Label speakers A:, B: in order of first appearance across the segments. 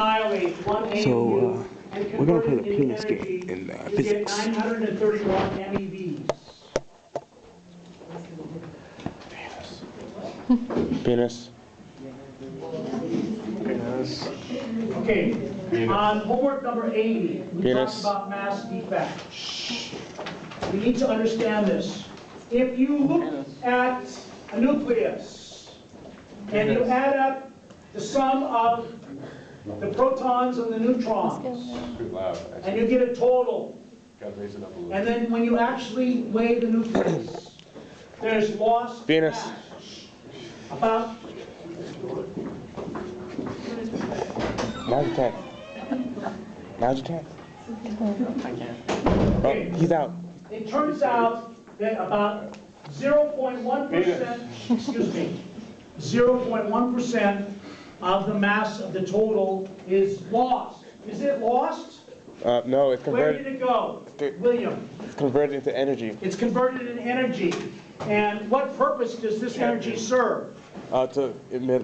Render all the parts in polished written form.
A: annihilate one AU and
B: we're gonna
A: convert
B: play
A: it
B: the
A: into
B: penis game
A: energy,
B: in
A: you get
B: physics.
A: 931 MeVs.
B: Penis.
A: Okay, on homework number 80, we
B: Penis.
A: talked about mass defect. We need to understand this. If you look at a nucleus and you add up the sum of the protons and the neutrons, and you get a total, and then when you actually weigh the nucleus, there's lost
B: Penis.
A: mass. About
B: Now's your chance. Now's your chance. Oh, he's out.
A: it turns out that about 0.1%, excuse me, 0.1% of the mass of the total is lost. Is it lost?
B: No, it's
A: Where did
B: converted.
A: it go? William,
B: It's converted into energy.
A: it's converted in energy. And what purpose does this energy serve?
B: To emit.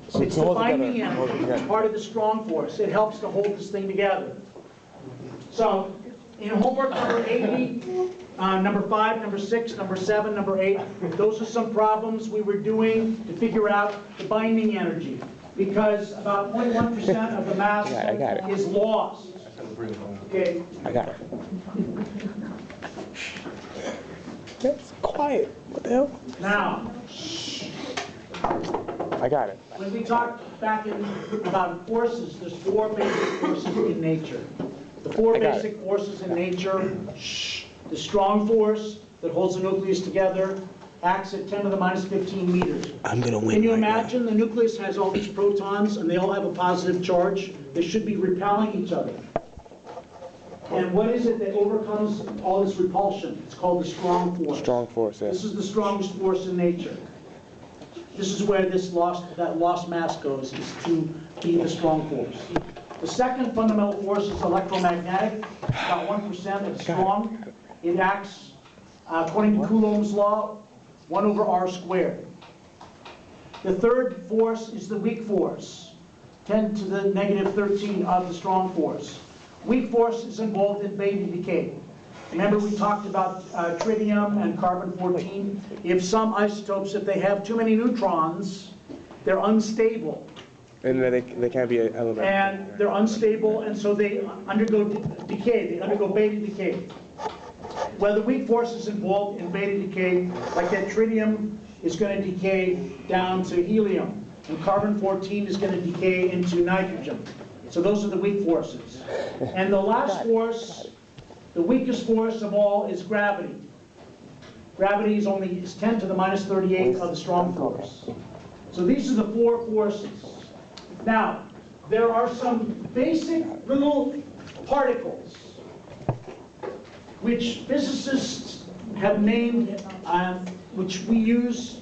B: So
A: It's
B: to
A: the
B: hold
A: binding
B: together. Hold it
A: energy. It's
B: together.
A: part of the strong force. It helps to hold this thing together. So in homework number 80, number 5, number 6, number 7, number 8, those are some problems we were doing to figure out the binding energy. Because about 0.1% of the mass
B: Yeah, I got it.
A: is lost. Okay.
B: I got it. That's quiet. What the hell?
A: Now,
B: I got it.
A: when we talked back about forces, there's 4 basic forces in nature. The 4
B: I got
A: basic forces in nature, the strong force that holds the nucleus together acts at 10 to the minus 15 meters.
B: I'm gonna win.
A: Can you
B: right now.
A: imagine the nucleus has all these protons and they all have a positive charge? They should be repelling each other. And what is it that overcomes all this repulsion? It's called the strong force.
B: Strong force,
A: This
B: yes.
A: is the strongest force in nature. This is where that lost mass goes, is to be the strong force. The second fundamental force is electromagnetic. About 1% is strong. It acts, according to Coulomb's law, 1 over r squared. The third force is the weak force, 10 to the negative 13 of the strong force. Weak force is involved in beta decay. Remember we talked about tritium and carbon-14? If some isotopes, if they have too many neutrons, they're unstable.
B: And they can't be an element.
A: And they're unstable, and so they undergo decay. They undergo beta decay. Well, the weak force is involved in beta decay, like that tritium is going to decay down to helium, and carbon-14 is going to decay into nitrogen. So those are the weak forces. And the last force, the weakest force of all, is gravity. Gravity is 10 to the minus 38 of the strong force. So these are the 4 forces. Now, there are some basic little particles which physicists have named, which we use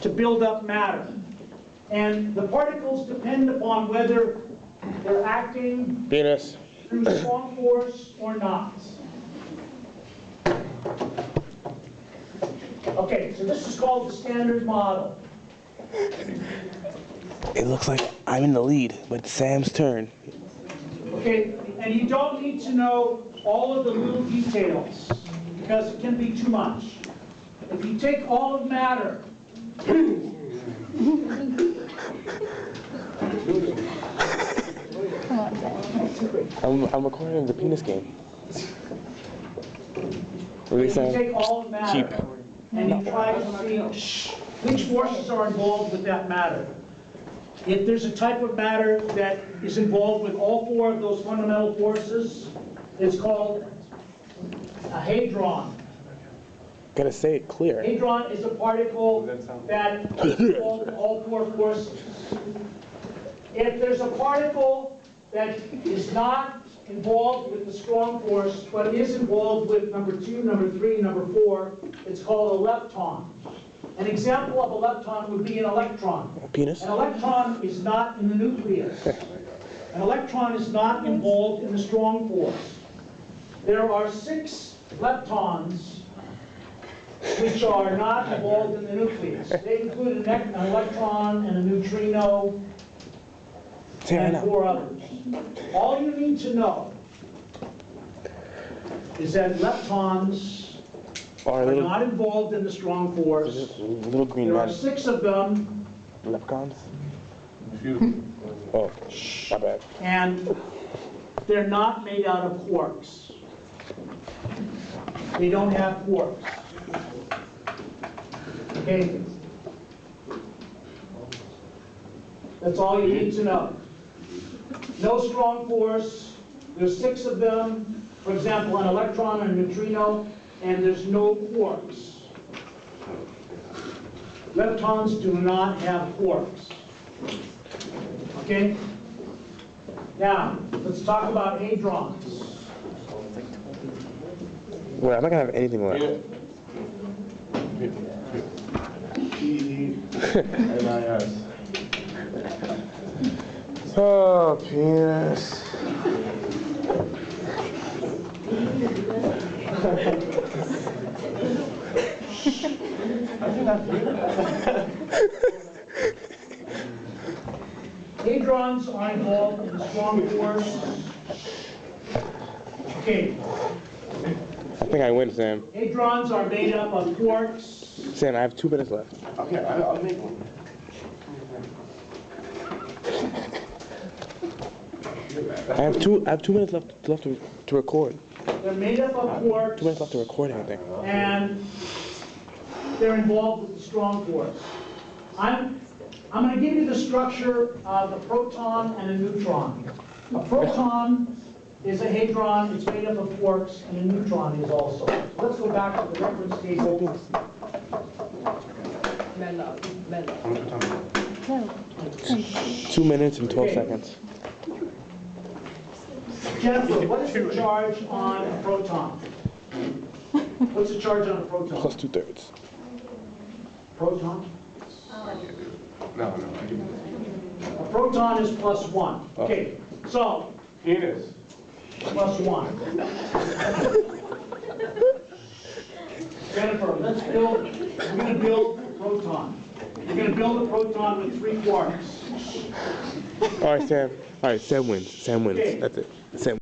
A: to build up matter. And the particles depend upon whether they're acting
B: Penis.
A: through strong force or not. Okay, so this is called the Standard Model.
B: It looks like I'm in the lead, but it's Sam's turn.
A: Okay, and you don't need to know all of the little details, because it can be too much. If you take all of matter,
B: I'm recording the penis game. What are you
A: if you
B: saying?
A: take all of matter,
B: Cheap.
A: and you try to see which forces are involved with that matter. If there's a type of matter that is involved with all 4 of those fundamental forces, it's called a hadron.
B: Gotta say it clear.
A: Hadron is a particle that is involved in all 4 forces. If there's a particle that is not involved with the strong force, but is involved with number 2, number 3, number 4, it's called a lepton. An example of a lepton would be an electron.
B: A penis?
A: An electron is not in the nucleus. An electron is not involved in the strong force. There are 6 leptons which are not involved in the nucleus. They include an electron and a neutrino
B: Sam, I
A: and
B: know.
A: 4 others. All you need to know is that leptons
B: Or
A: are
B: little,
A: not involved in the strong force.
B: little green
A: There are
B: men.
A: 6 of them,
B: Lepcons? Oh, my bad.
A: and they're not made out of quarks. They don't have quarks. Okay? That's all you need to know. No strong force. There's 6 of them. For example, an electron and a neutrino, and there's no quarks. Leptons do not have quarks. Okay? Now, let's talk about hadrons.
B: Wait, I'm not gonna have anything left.
C: P-E-N-I-S.
B: Oh, penis.
A: Hadrons are involved in the strong force. Okay,
B: I think I win, Sam.
A: hadrons are made up of quarks.
B: Sam, I have 2 minutes left.
C: Okay, I'll make one.
B: I have 2 minutes left to record.
A: They're made up of
B: 2 minutes left
A: quarks,
B: to record anything.
A: and they're involved with the strong force. I'm going to give you the structure of a proton and a neutron. A proton is a hadron, it's made up of quarks, and a neutron is also. So let's go back to the reference table.
B: 2 minutes and 12
A: Okay.
B: seconds.
A: Jennifer, what is the charge on a proton? What's the charge on a proton?
B: Plus 2/3.
A: Proton?
C: No.
A: A proton is +1. Okay, so
C: Penis.
A: +1. Jennifer, let's build, we're going to build a proton. We're going to build a proton with 3 quarks.
B: All right, Sam. All right, Sam wins. Sam wins.
A: Okay.
B: That's it. Sam.